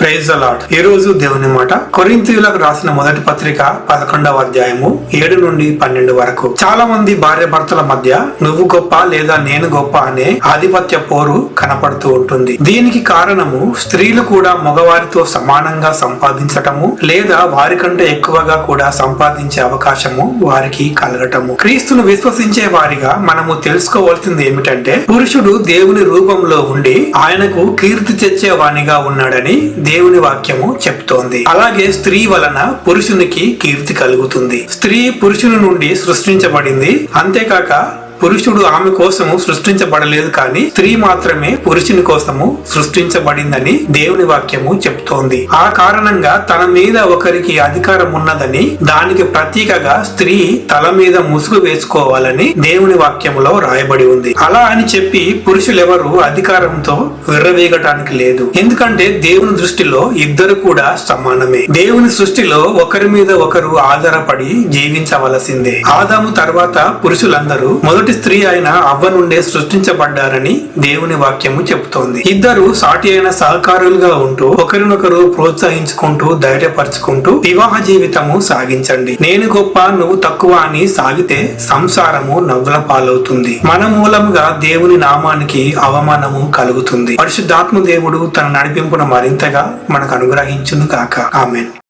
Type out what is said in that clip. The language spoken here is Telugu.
Praise the lord. ఈ రోజు దేవుని మాట కొరింథీయులకు రాసిన మొదటి పత్రిక 11వ అధ్యాయము 7 నుండి 12 వరకు. చాలా మంది భార్య భర్తల మధ్య నువ్వు గొప్ప లేదా నేను గొప్ప అనే ఆధిపత్య పోరు కనపడుతూ ఉంటుంది. దీనికి కారణము స్త్రీలు కూడా మగవారితో సమానంగా సంపాదించటము లేదా వారి కంటే ఎక్కువగా కూడా సంపాదించే అవకాశము వారికి కలగటము. క్రీస్తును విశ్వసించే వారిగా మనము తెలుసుకోవాల్సింది ఏమిటంటే, పురుషుడు దేవుని రూపంలో ఉండి ఆయనకు కీర్తి తెచ్చేవానిగా ఉన్నాడని దేవుని వాక్యము చెప్తోంది. అలాగే స్త్రీ వలన పురుషునికి కీర్తి కలుగుతుంది. స్త్రీ పురుషుని నుండి సృష్టించబడింది. అంతేకాక పురుషుడు ఆమె కోసము సృష్టించబడలేదు, కానీ స్త్రీ మాత్రమే పురుషుని కోసము సృష్టించబడిందని దేవుని వాక్యము చెప్తోంది. ఆ కారణంగా తన మీద ఒకరికి అధికారం ఉన్నదని, దానికి ప్రతీకగా స్త్రీ తల మీద ముసుగు వేసుకోవాలని దేవుని వాక్యములో రాయబడి ఉంది. అలా అని చెప్పి పురుషులెవరు అధికారంతో విర్రవీగటానికి లేదు. ఎందుకంటే దేవుని దృష్టిలో ఇద్దరు కూడా సమానమే. దేవుని సృష్టిలో ఒకరి మీద ఒకరు ఆధారపడి జీవించవలసిందే. ఆదాము తర్వాత పురుషులందరూ మొదటి స్త్రీ అయిన అవ్వ నుండే సృష్టించబడ్డారని దేవుని వాక్యము చెబుతోంది. ఇద్దరు సాటి అయిన సహకారులుగా ఉంటూ ఒకరినొకరు ప్రోత్సహించుకుంటూ ధైర్యపరచుకుంటూ వివాహ జీవితము సాగించండి. నేను గొప్ప నువ్వు తక్కువ అని సాగితే సంసారము నవ్వుల పాలవుతుంది. మన మూలంగా దేవుని నామానికి అవమానము కలుగుతుంది. పరిశుద్ధాత్మ దేవుడు తన నడిపింపును మరింతగా మనకు అనుగ్రహించును గాక. ఆమేన్.